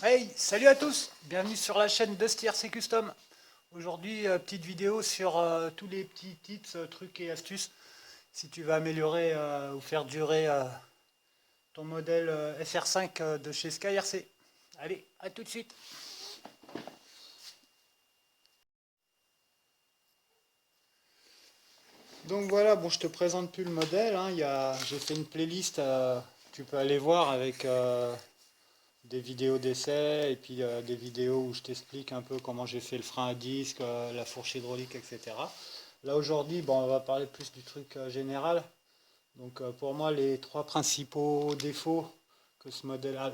Hey, salut à tous, bienvenue sur la chaîne de STRC Custom. Aujourd'hui, petite vidéo sur tous les petits tips, trucs et astuces si tu veux améliorer ou faire durer ton modèle SR5 de chez SkyRC. Allez, à tout de suite. Donc voilà, bon, je te présente plus le modèle, hein. J'ai fait une playlist, tu peux aller voir avec des vidéos d'essai et puis des vidéos où je t'explique un peu comment j'ai fait le frein à disque, la fourche hydraulique, etc. Là aujourd'hui, bon, on va parler plus du truc général. Donc pour moi, les trois principaux défauts que ce modèle a,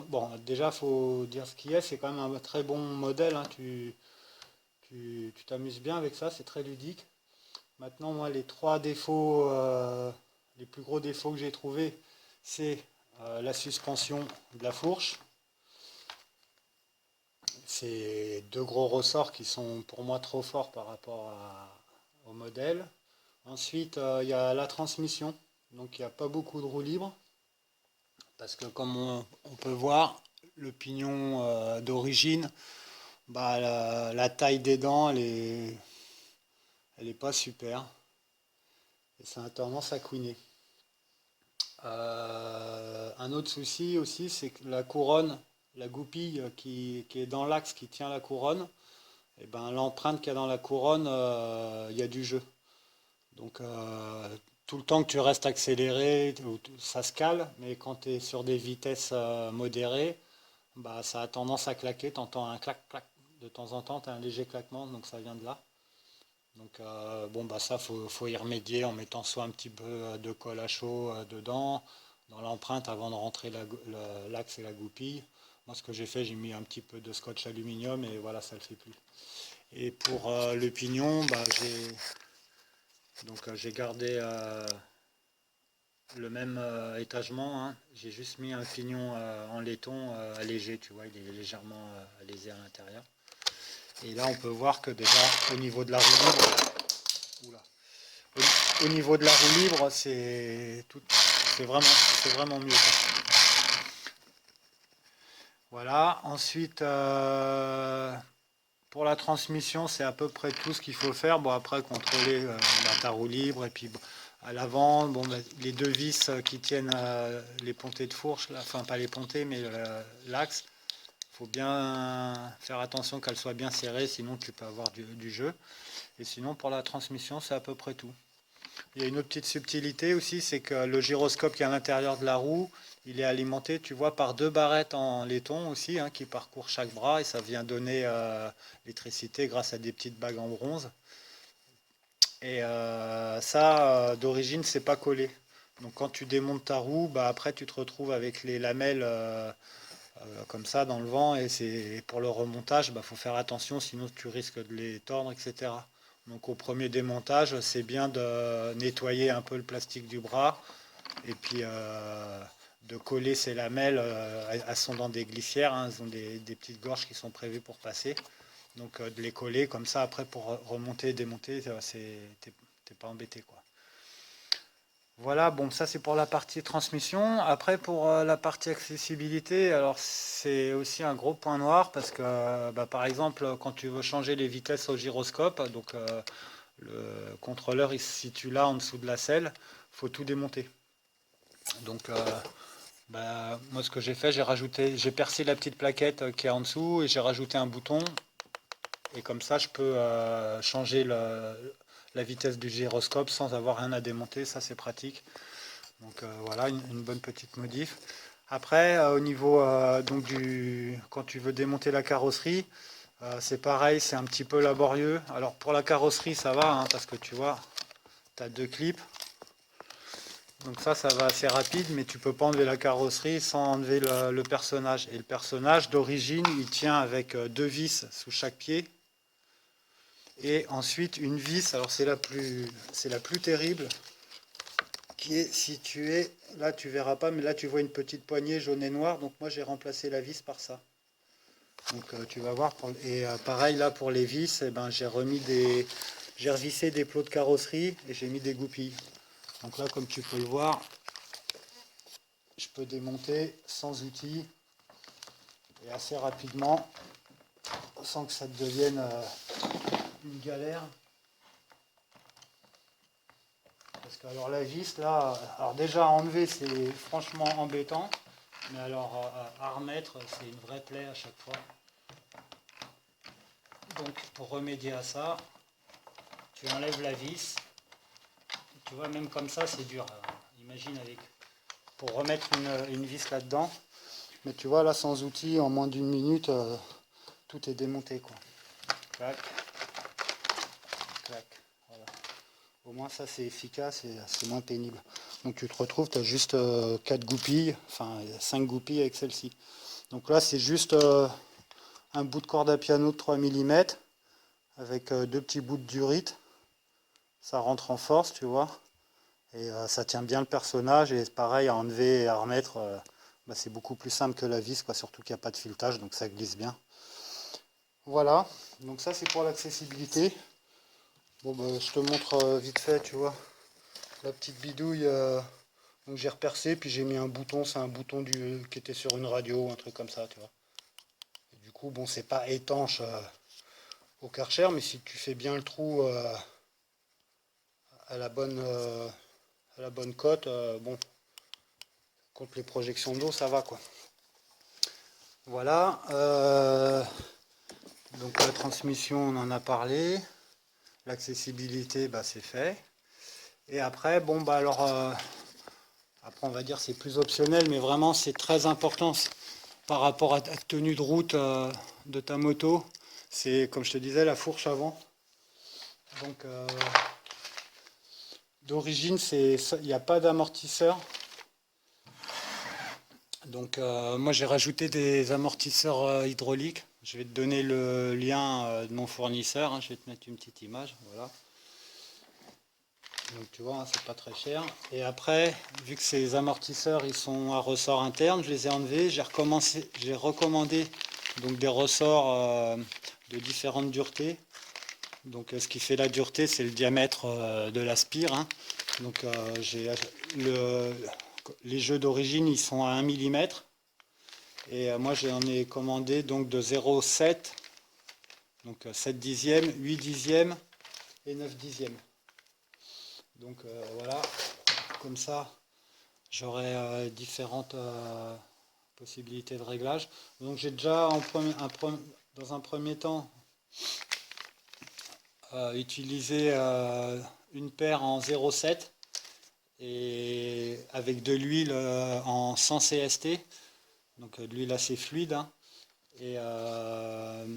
bon, déjà, faut dire ce qui est, c'est quand même un très bon modèle, hein. Tu t'amuses bien avec ça, c'est très ludique. Maintenant, moi, les trois défauts, les plus gros défauts que j'ai trouvés, c'est la suspension de la fourche. C'est deux gros ressorts qui sont pour moi trop forts par rapport au modèle. Ensuite, il y a la transmission. Donc, il n'y a pas beaucoup de roue libre. Parce que comme on peut voir, le pignon d'origine, bah, la taille des dents, elle est pas super. Et ça a tendance à couiner. Un autre souci aussi, c'est que la couronne, la goupille qui est dans l'axe qui tient la couronne, et ben, l'empreinte qu'il y a dans la couronne, il y a du jeu. Donc tout le temps que tu restes accéléré, ça se cale, mais quand tu es sur des vitesses modérées, bah, ça a tendance à claquer, tu entends un clac, clac, de temps en temps, tu as un léger claquement, donc ça vient de là. Donc bon, bah ça, faut y remédier en mettant soit un petit peu de colle à chaud dedans, dans l'empreinte avant de rentrer l'axe et la goupille. Moi, ce que j'ai fait, j'ai mis un petit peu de scotch aluminium et voilà, ça le fait plus. Et pour le pignon, bah, j'ai gardé le même étagement, hein. J'ai juste mis un pignon en laiton allégé, tu vois, il est légèrement alésé à l'intérieur. Et là, on peut voir que déjà, au niveau de la roue libre, oula, au niveau de la roue libre, c'est vraiment mieux, quoi. Voilà. Ensuite, pour la transmission, c'est à peu près tout ce qu'il faut faire. Bon, après, contrôler ta roue libre et puis bon, à l'avant, bon, bah, les deux vis qui tiennent les pontées de fourche, là, enfin pas les pontées, mais l'axe. Il faut bien faire attention qu'elle soit bien serrée, sinon tu peux avoir du jeu. Et sinon, pour la transmission, c'est à peu près tout. Il y a une autre petite subtilité aussi, c'est que le gyroscope qui est à l'intérieur de la roue, il est alimenté, tu vois, par deux barrettes en laiton aussi, hein, qui parcourent chaque bras et ça vient donner l'électricité grâce à des petites bagues en bronze. Et ça, d'origine, c'est pas collé. Donc quand tu démontes ta roue, bah, après tu te retrouves avec les lamelles comme ça dans le vent et pour le remontage, il faut faire attention, sinon tu risques de les tordre, etc. Donc au premier démontage, c'est bien de nettoyer un peu le plastique du bras et puis de coller ces lamelles. Elles sont dans des glissières, hein, elles ont des petites gorges qui sont prévues pour passer. Donc de les coller comme ça après pour remonter et démonter, t'es pas embêté, quoi. Voilà, bon, ça c'est pour la partie transmission. Après, pour la partie accessibilité, alors c'est aussi un gros point noir parce que, bah, par exemple, quand tu veux changer les vitesses au gyroscope, donc le contrôleur il se situe là en dessous de la selle, faut tout démonter. Donc, bah, moi ce que j'ai fait, j'ai percé la petite plaquette qui est en dessous et j'ai rajouté un bouton. Et comme ça, je peux changer la vitesse du gyroscope sans avoir rien à démonter. Ça, c'est pratique. Donc voilà, une bonne petite modif. Après, au niveau quand tu veux démonter la carrosserie, c'est pareil, c'est un petit peu laborieux. Alors pour la carrosserie, ça va, hein, parce que tu vois, tu as deux clips. Donc ça va assez rapide, mais tu peux pas enlever la carrosserie sans enlever le personnage. Et le personnage, d'origine, il tient avec deux vis sous chaque pied. Et ensuite une vis, alors c'est la plus terrible, qui est située, là tu verras pas, mais là tu vois une petite poignée jaune et noire, donc moi j'ai remplacé la vis par ça. Donc tu vas voir, et pareil là pour les vis, eh ben, j'ai revissé des plots de carrosserie et j'ai mis des goupilles. Donc là comme tu peux le voir, je peux démonter sans outil et assez rapidement sans que ça devienne une galère. Parce que alors la vis là, alors déjà à enlever c'est franchement embêtant, mais alors à remettre c'est une vraie plaie à chaque fois. Donc pour remédier à ça, tu enlèves la vis. Tu vois, même comme ça c'est dur. Imagine avec pour remettre une vis là-dedans. Mais tu vois là sans outil en moins d'une minute tout est démonté quoi. Clac, clac. Voilà. Au moins ça c'est efficace et c'est moins pénible. Donc tu te retrouves, tu as juste 4 goupilles, enfin 5 goupilles avec celle-ci. Donc là c'est juste un bout de corde à piano de 3 mm avec deux petits bouts de durite. Ça rentre en force, tu vois. Et ça tient bien le personnage et c'est pareil à enlever et à remettre. C'est beaucoup plus simple que la vis, quoi, surtout qu'il n'y a pas de filetage, donc ça glisse bien. Voilà, donc ça c'est pour l'accessibilité. Bon, je te montre vite fait, tu vois, la petite bidouille. Donc j'ai repercé, puis j'ai mis un bouton, c'est un bouton qui était sur une radio, un truc comme ça, tu vois. Et du coup, bon, c'est pas étanche au Karcher, mais si tu fais bien le trou à la bonne cote, bon, contre les projections d'eau, ça va quoi. Voilà. Donc la transmission, on en a parlé. L'accessibilité, c'est fait. Et après, bon, alors, après on va dire c'est plus optionnel, mais vraiment c'est très important par rapport à ta tenue de route de ta moto. C'est, comme je te disais, la fourche avant. Donc, d'origine, il n'y a pas d'amortisseur. Donc, moi j'ai rajouté des amortisseurs hydrauliques. Je vais te donner le lien de mon fournisseur, hein. Je vais te mettre une petite image, voilà. Donc tu vois, hein, c'est pas très cher. Et après, vu que ces amortisseurs ils sont à ressort interne, je les ai enlevés. J'ai recommandé donc des ressorts de différentes duretés. Donc ce qui fait la dureté, c'est le diamètre de la spire, hein. Donc les jeux d'origine ils sont à 1 mm. Et moi j'en ai commandé donc de 0,7, donc 7 dixièmes, 8 dixièmes et 9 dixièmes. Donc voilà, comme ça j'aurai différentes possibilités de réglage. Donc j'ai déjà dans un premier temps utilisé une paire en 0,7 et avec de l'huile en 100 CST, donc de l'huile assez fluide, hein. Et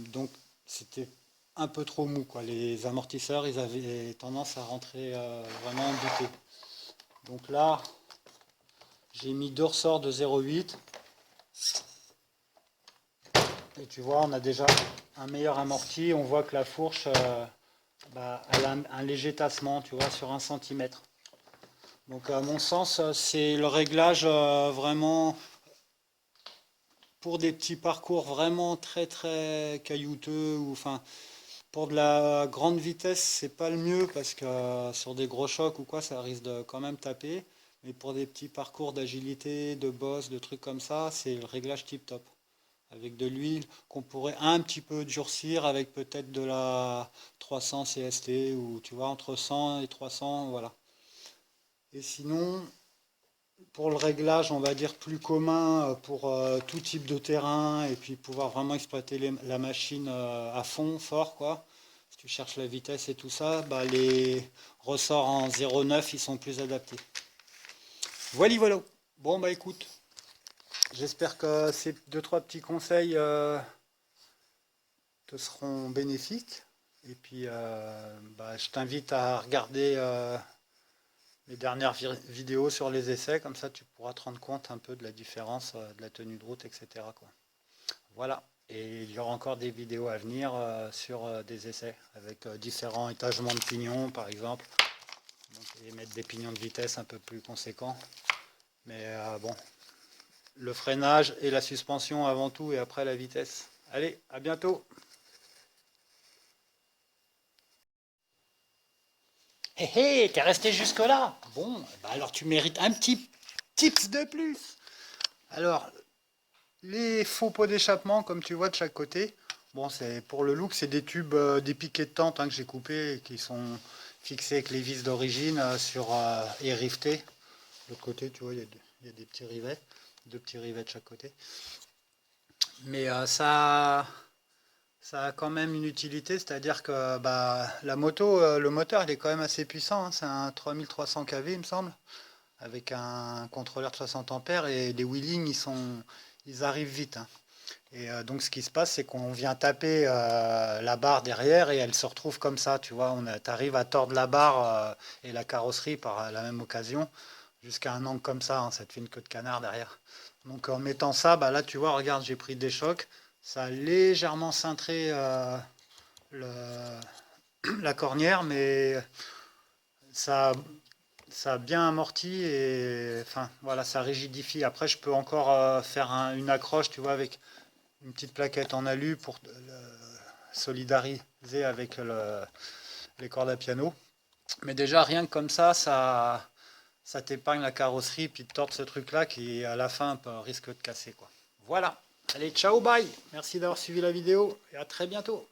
donc c'était un peu trop mou, quoi. Les amortisseurs ils avaient tendance à rentrer vraiment en butée. Donc là j'ai mis deux ressorts de 0,8 et tu vois on a déjà un meilleur amorti. On voit que la fourche elle a un léger tassement, tu vois, sur 1 cm. Donc à mon sens c'est le réglage vraiment pour des petits parcours vraiment très très caillouteux, ou enfin pour de la grande vitesse c'est pas le mieux parce que sur des gros chocs ou quoi ça risque de quand même taper. Mais pour des petits parcours d'agilité, de boss, de trucs comme ça, c'est le réglage tip top. Avec de l'huile qu'on pourrait un petit peu durcir avec peut-être de la 300 CST, ou tu vois entre 100 et 300, voilà. Et sinon, pour le réglage, on va dire plus commun pour tout type de terrain et puis pouvoir vraiment exploiter la machine à fond, fort quoi. Si tu cherches la vitesse et tout ça, les ressorts en 0,9 ils sont plus adaptés. Voilà. Bon écoute, j'espère que ces deux trois petits conseils te seront bénéfiques. Et puis je t'invite à regarder les dernières vidéos sur les essais, comme ça tu pourras te rendre compte un peu de la différence de la tenue de route, etc., quoi. Voilà, et il y aura encore des vidéos à venir sur des essais avec différents étagements de pignons par exemple. Donc, et mettre des pignons de vitesse un peu plus conséquents. Mais bon, le freinage et la suspension avant tout et après la vitesse. Allez, à bientôt. Hé hé, t'es resté jusque là. Bon, alors tu mérites un petit tips de plus. Alors, les faux pots d'échappement, comme tu vois de chaque côté, bon, c'est pour le look, c'est des tubes, des piquets de tente hein, que j'ai coupés et qui sont fixés avec les vis d'origine et riftés. De l'autre côté, tu vois, il y a des petits rivets, deux petits rivets de chaque côté. Mais ça a quand même une utilité, c'est-à-dire que bah, la moto, le moteur, il est quand même assez puissant, hein, c'est un 3300 kV, il me semble, avec un contrôleur de 60 ampères et les wheelings, ils arrivent vite, hein. Et donc ce qui se passe, c'est qu'on vient taper la barre derrière et elle se retrouve comme ça, tu vois. Tu arrives à tordre la barre et la carrosserie par la même occasion jusqu'à un angle comme ça, hein, ça te fait une queue de canard derrière. Donc en mettant ça, bah là tu vois, regarde, j'ai pris des chocs, ça a légèrement cintré le- la cornière, mais ça, ça a bien amorti et enfin voilà, ça rigidifie. Après, je peux encore faire une accroche, tu vois, avec une petite plaquette en alu pour solidariser avec les cordes à piano. Mais déjà, rien que comme ça t'épargne la carrosserie puis de tordre ce truc-là qui, à la fin, risque de casser, quoi. Voilà. Allez, ciao, bye. Merci d'avoir suivi la vidéo et à très bientôt.